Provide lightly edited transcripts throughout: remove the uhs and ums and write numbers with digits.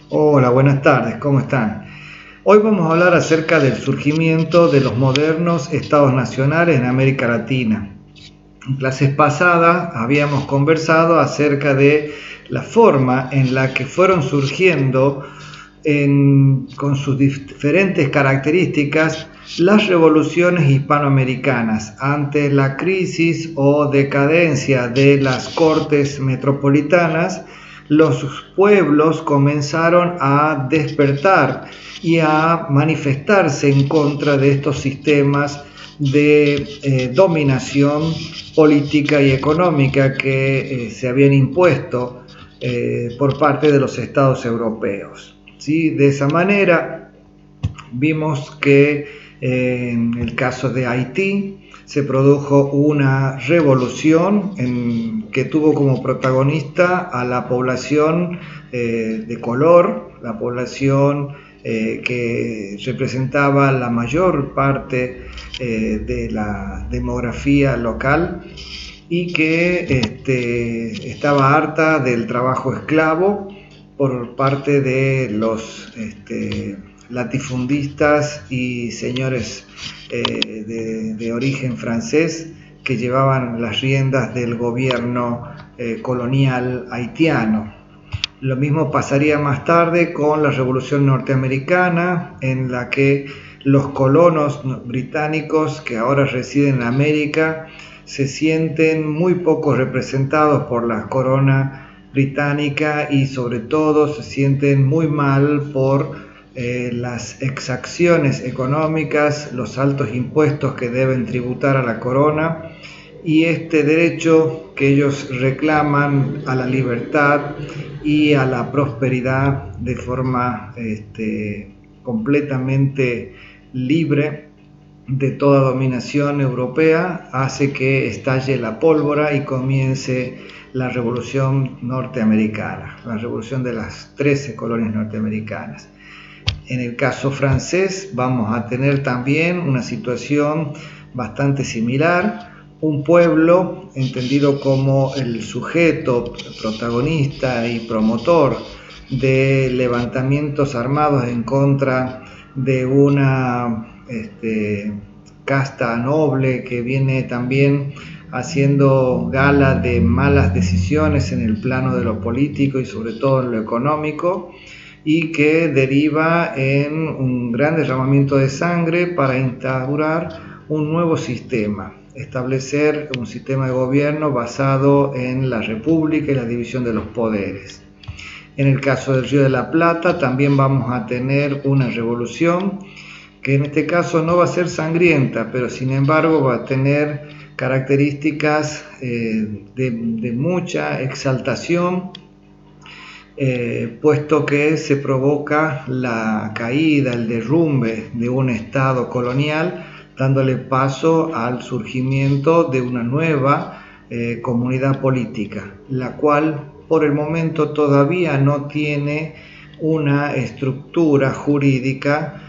Hola, buenas tardes, ¿cómo están? Hoy vamos a hablar acerca del surgimiento de los modernos estados nacionales en América Latina. En clases pasadas habíamos conversado acerca de la forma en la que fueron surgiendo con sus diferentes características las revoluciones hispanoamericanas ante la crisis o decadencia de las cortes metropolitanas. Los pueblos comenzaron a despertar y a manifestarse en contra de estos sistemas de dominación política y económica que se habían impuesto por parte de los estados europeos. ¿Sí? De esa manera vimos que en el caso de Haití se produjo una revolución que tuvo como protagonista a la población de color, la población que representaba la mayor parte de la demografía local y que estaba harta del trabajo esclavo por parte de los latifundistas y señores de origen francés que llevaban las riendas del gobierno colonial haitiano. Lo mismo pasaría más tarde con la Revolución Norteamericana, en la que los colonos británicos que ahora residen en América se sienten muy poco representados por la corona británica y sobre todo se sienten muy mal por las exacciones económicas, los altos impuestos que deben tributar a la corona y este derecho que ellos reclaman a la libertad y a la prosperidad de forma completamente libre de toda dominación europea, hace que estalle la pólvora y comience la revolución norteamericana, la revolución de las 13 colonias norteamericanas. En el caso francés vamos a tener también una situación bastante similar, un pueblo entendido como el sujeto protagonista y promotor de levantamientos armados en contra de una casta noble que viene también haciendo gala de malas decisiones en el plano de lo político y sobre todo en lo económico, y que deriva en un gran derramamiento de sangre para instaurar un nuevo sistema, establecer un sistema de gobierno basado en la república y la división de los poderes. En el caso del Río de la Plata también vamos a tener una revolución que en este caso no va a ser sangrienta, pero sin embargo va a tener características de mucha exaltación, puesto que se provoca la caída, el derrumbe de un estado colonial, dándole paso al surgimiento de una nueva comunidad política, la cual por el momento todavía no tiene una estructura jurídica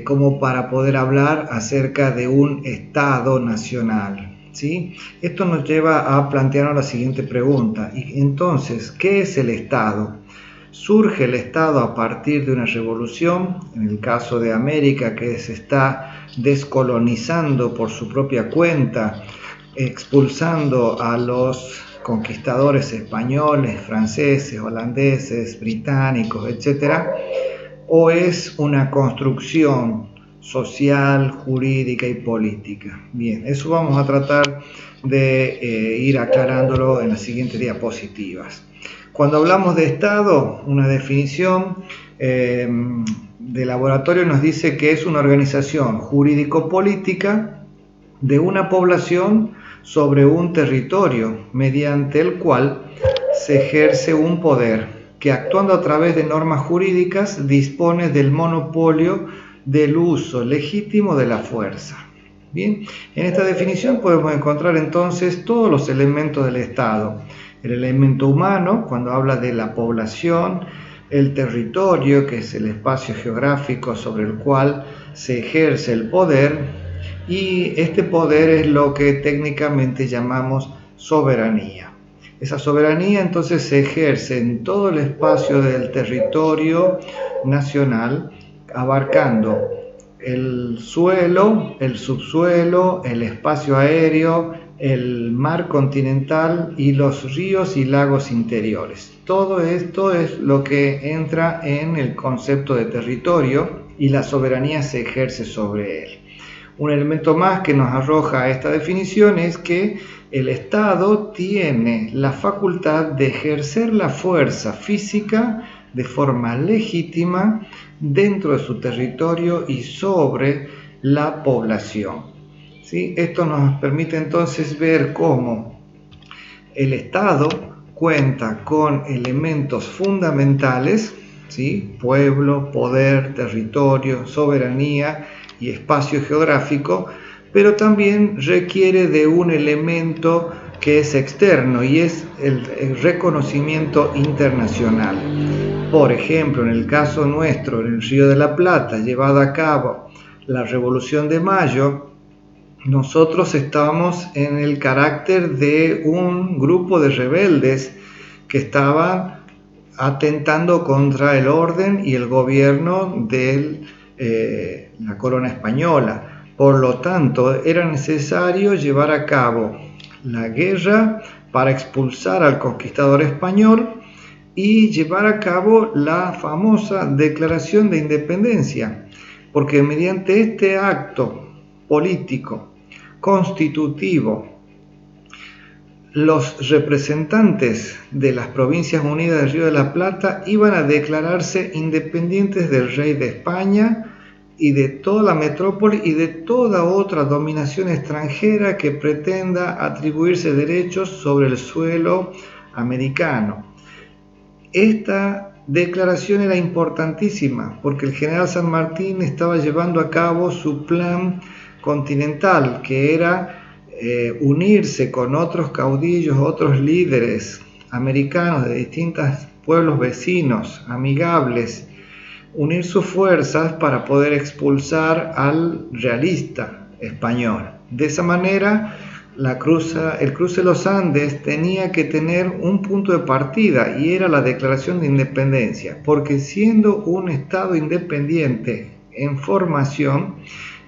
como para poder hablar acerca de un Estado nacional. ¿Sí? Esto nos lleva a plantearnos la siguiente pregunta. Y entonces, ¿qué es el Estado? ¿Surge el Estado a partir de una revolución? En el caso de América, que se está descolonizando por su propia cuenta, expulsando a los conquistadores españoles, franceses, holandeses, británicos, etc. ¿O es una construcción social, jurídica y política? Bien, eso vamos a tratar de ir aclarándolo en las siguientes diapositivas. Cuando hablamos de Estado, una definición de laboratorio nos dice que es una organización jurídico-política de una población sobre un territorio mediante el cual se ejerce un poder que, actuando a través de normas jurídicas, dispone del monopolio del uso legítimo de la fuerza. Bien, en esta definición podemos encontrar entonces todos los elementos del Estado. El elemento humano, cuando habla de la población, el territorio, que es el espacio geográfico sobre el cual se ejerce el poder, y este poder es lo que técnicamente llamamos soberanía. Esa soberanía entonces se ejerce en todo el espacio del territorio nacional, abarcando el suelo, el subsuelo, el espacio aéreo, el mar continental y los ríos y lagos interiores. Todo esto es lo que entra en el concepto de territorio y la soberanía se ejerce sobre él. Un elemento más que nos arroja esta definición es que el Estado tiene la facultad de ejercer la fuerza física de forma legítima dentro de su territorio y sobre la población. ¿Sí? Esto nos permite entonces ver cómo el Estado cuenta con elementos fundamentales, ¿sí? Pueblo, poder, territorio, soberanía y espacio geográfico, pero también requiere de un elemento que es externo y es el reconocimiento internacional. Por ejemplo, en el caso nuestro, en el Río de la Plata, llevada a cabo la Revolución de Mayo, nosotros estábamos en el carácter de un grupo de rebeldes que estaban atentando contra el orden y el gobierno de la corona española. Por lo tanto, era necesario llevar a cabo la guerra para expulsar al conquistador español y llevar a cabo la famosa Declaración de Independencia, porque mediante este acto político constitutivo, los representantes de las Provincias Unidas del Río de la Plata iban a declararse independientes del rey de España y de toda la metrópoli y de toda otra dominación extranjera que pretenda atribuirse derechos sobre el suelo americano. Esta declaración era importantísima porque el general San Martín estaba llevando a cabo su plan continental, que era unirse con otros caudillos, otros líderes americanos de distintos pueblos vecinos, amigables, unir sus fuerzas para poder expulsar al realista español. De esa manera, el cruce de los Andes tenía que tener un punto de partida y era la Declaración de Independencia, porque siendo un Estado independiente en formación,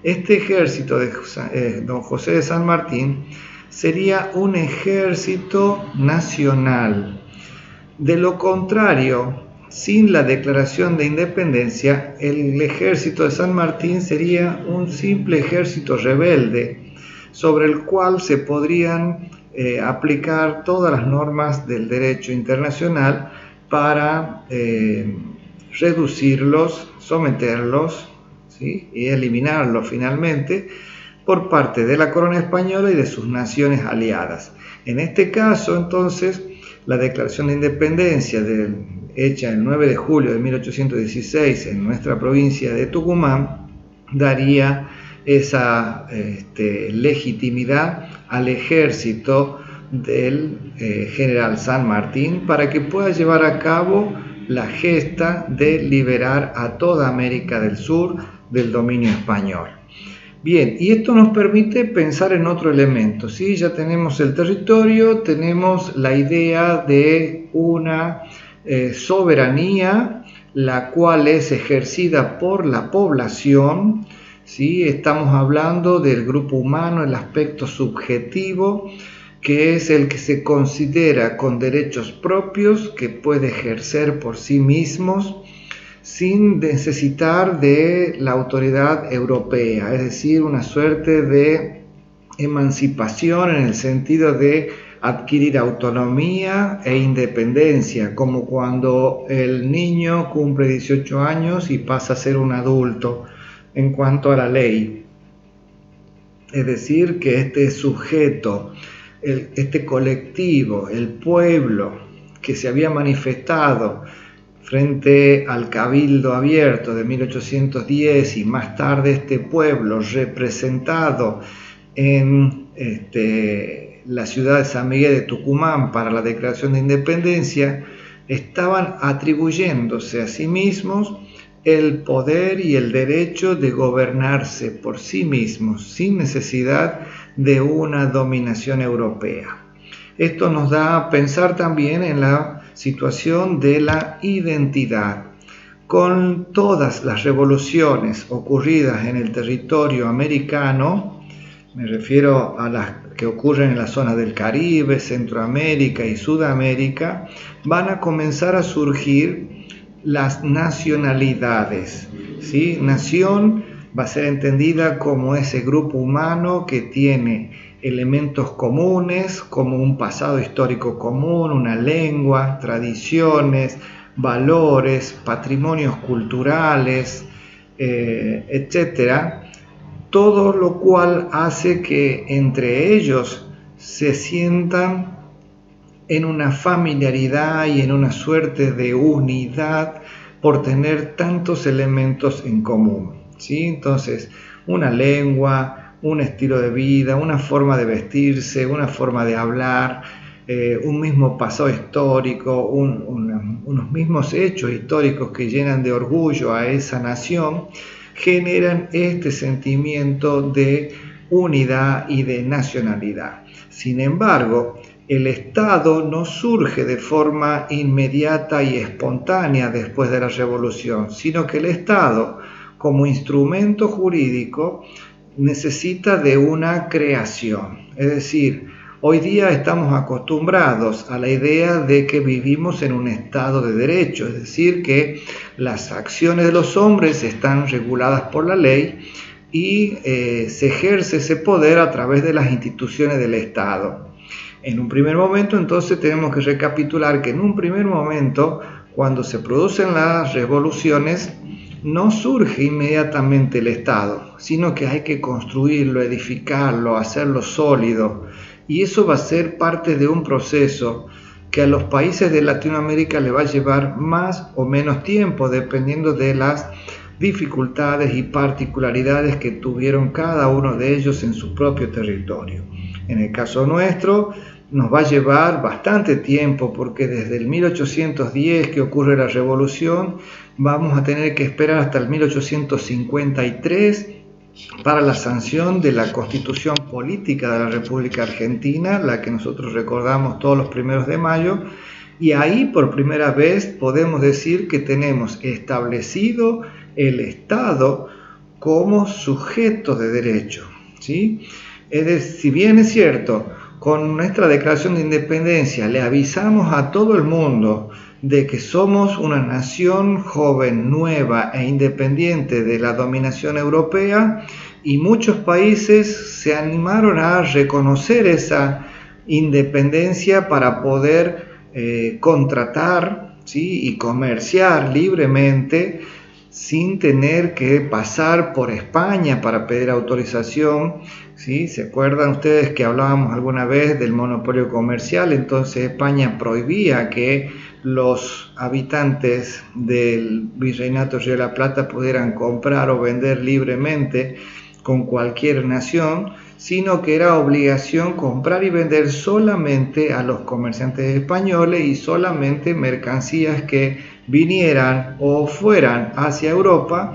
este ejército de don José de San Martín sería un ejército nacional. De lo contrario, sin la Declaración de Independencia, el ejército de San Martín sería un simple ejército rebelde, sobre el cual se podrían aplicar todas las normas del derecho internacional para reducirlos, someterlos, ¿sí? Y eliminarlos finalmente por parte de la corona española y de sus naciones aliadas. En este caso, entonces, la Declaración de Independencia hecha el 9 de julio de 1816 en nuestra provincia de Tucumán daría esa legitimidad al ejército del general San Martín para que pueda llevar a cabo la gesta de liberar a toda América del Sur del dominio español. Bien, y esto nos permite pensar en otro elemento, ¿sí? Ya tenemos el territorio, tenemos la idea de una soberanía, la cual es ejercida por la población, ¿sí? Estamos hablando del grupo humano, el aspecto subjetivo, que es el que se considera con derechos propios, que puede ejercer por sí mismos, sin necesitar de la autoridad europea, es decir, una suerte de emancipación en el sentido de adquirir autonomía e independencia, como cuando el niño cumple 18 años y pasa a ser un adulto en cuanto a la ley. Es decir, que este sujeto, este colectivo, el pueblo que se había manifestado frente al Cabildo Abierto de 1810 y más tarde este pueblo representado en la ciudad de San Miguel de Tucumán para la Declaración de Independencia, estaban atribuyéndose a sí mismos el poder y el derecho de gobernarse por sí mismos sin necesidad de una dominación europea. Esto nos da a pensar también en la situación de la identidad. Con todas las revoluciones ocurridas en el territorio americano, me refiero a las que ocurren en la zona del Caribe, Centroamérica y Sudamérica, van a comenzar a surgir las nacionalidades, ¿sí? Nación va a ser entendida como ese grupo humano que tiene elementos comunes, como un pasado histórico común, una lengua, tradiciones, valores, patrimonios culturales, etcétera. Todo lo cual hace que entre ellos se sientan en una familiaridad y en una suerte de unidad por tener tantos elementos en común, ¿sí? Entonces, una lengua, un estilo de vida, una forma de vestirse, una forma de hablar, un mismo pasado histórico, unos mismos hechos históricos que llenan de orgullo a esa nación, generan este sentimiento de unidad y de nacionalidad. Sin embargo, el Estado no surge de forma inmediata y espontánea después de la Revolución, sino que el Estado, como instrumento jurídico, necesita de una creación. Es decir, hoy día estamos acostumbrados a la idea de que vivimos en un estado de derecho, es decir, que las acciones de los hombres están reguladas por la ley y se ejerce ese poder a través de las instituciones del Estado. En un primer momento, entonces, tenemos que recapitular que en un primer momento, cuando se producen las revoluciones, no surge inmediatamente el Estado, sino que hay que construirlo, edificarlo, hacerlo sólido. Y eso va a ser parte de un proceso que a los países de Latinoamérica le va a llevar más o menos tiempo, dependiendo de las dificultades y particularidades que tuvieron cada uno de ellos en su propio territorio. En el caso nuestro, nos va a llevar bastante tiempo porque desde el 1810 que ocurre la revolución, vamos a tener que esperar hasta el 1853 para la sanción de la Constitución Política de la República Argentina, la que nosotros recordamos todos los 1 de mayo, y ahí por primera vez podemos decir que tenemos establecido el Estado como sujeto de derecho, ¿sí? Es decir, si bien es cierto, con nuestra declaración de independencia le avisamos a todo el mundo de que somos una nación joven, nueva e independiente de la dominación europea, y muchos países se animaron a reconocer esa independencia para poder contratar, ¿sí? Y comerciar libremente sin tener que pasar por España para pedir autorización, ¿sí? ¿Se acuerdan ustedes que hablábamos alguna vez del monopolio comercial? Entonces España prohibía que los habitantes del Virreinato Río de la Plata pudieran comprar o vender libremente con cualquier nación, sino que era obligación comprar y vender solamente a los comerciantes españoles y solamente mercancías que vinieran o fueran hacia Europa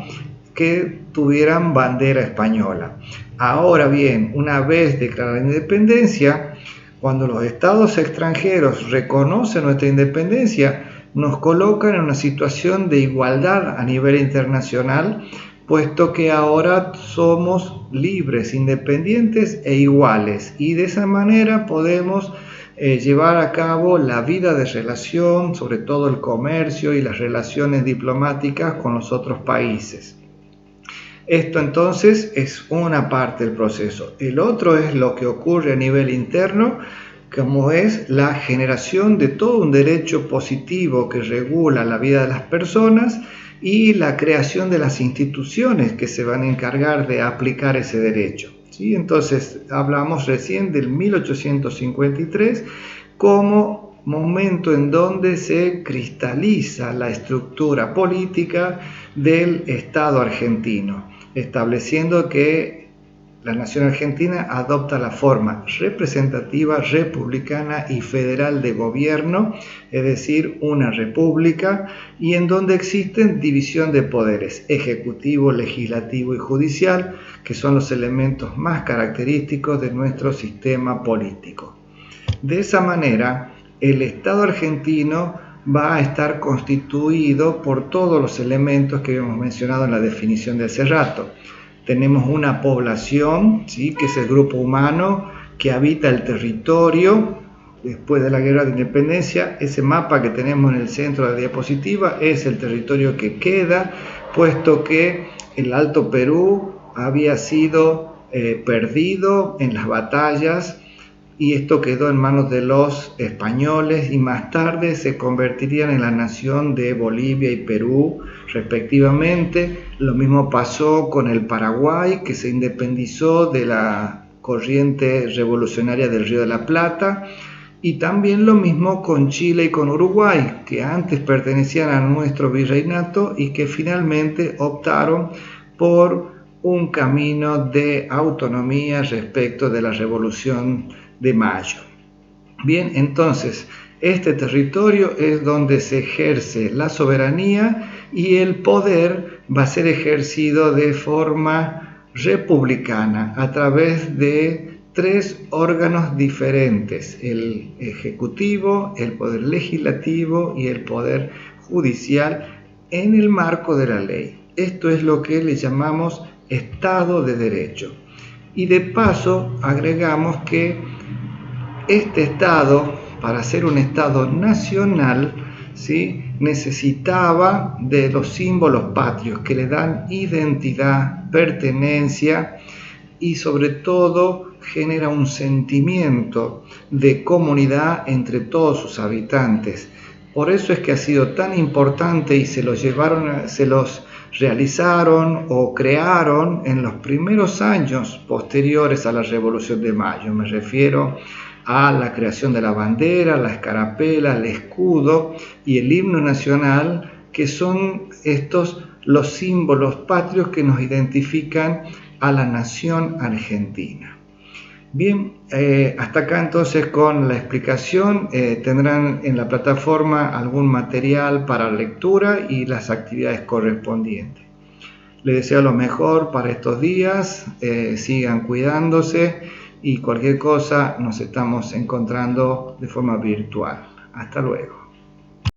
que tuvieran bandera española. Ahora bien, una vez declarada la independencia, cuando los estados extranjeros reconocen nuestra independencia, nos colocan en una situación de igualdad a nivel internacional, puesto que ahora somos libres, independientes e iguales, y de esa manera podemos llevar a cabo la vida de relación, sobre todo el comercio y las relaciones diplomáticas con los otros países. Esto entonces es una parte del proceso. El otro es lo que ocurre a nivel interno, como es la generación de todo un derecho positivo que regula la vida de las personas y la creación de las instituciones que se van a encargar de aplicar ese derecho, ¿sí? Entonces hablamos recién del 1853 como momento en donde se cristaliza la estructura política del Estado argentino, estableciendo que la nación argentina adopta la forma representativa, republicana y federal de gobierno, es decir, una república, y en donde existen división de poderes, ejecutivo, legislativo y judicial, que son los elementos más característicos de nuestro sistema político. De esa manera, el Estado argentino va a estar constituido por todos los elementos que habíamos mencionado en la definición de hace rato. Tenemos una población, ¿sí?, que es el grupo humano que habita el territorio después de la Guerra de Independencia. Ese mapa que tenemos en el centro de la diapositiva es el territorio que queda, puesto que el Alto Perú había sido perdido en las batallas, y esto quedó en manos de los españoles, y más tarde se convertirían en la nación de Bolivia y Perú respectivamente. Lo mismo pasó con el Paraguay, que se independizó de la corriente revolucionaria del Río de la Plata, y también lo mismo con Chile y con Uruguay, que antes pertenecían a nuestro virreinato y que finalmente optaron por un camino de autonomía respecto de la Revolución de Mayo. Bien, entonces, este territorio es donde se ejerce la soberanía, y el poder va a ser ejercido de forma republicana a través de 3 órganos diferentes: el ejecutivo, el poder legislativo y el poder judicial, en el marco de la ley. Esto es lo que le llamamos Estado de Derecho. Y de paso agregamos que este Estado, para ser un Estado nacional, ¿sí?, necesitaba de los símbolos patrios que le dan identidad, pertenencia, y sobre todo genera un sentimiento de comunidad entre todos sus habitantes. Por eso es que ha sido tan importante, y se los realizaron o crearon en los primeros años posteriores a la Revolución de Mayo. Me refiero a la creación de la bandera, la escarapela, el escudo y el himno nacional, que son estos los símbolos patrios que nos identifican a la nación argentina. Bien, hasta acá entonces con la explicación. Tendrán en la plataforma algún material para lectura y las actividades correspondientes. Les deseo lo mejor para estos días, sigan cuidándose, y cualquier cosa nos estamos encontrando de forma virtual. Hasta luego.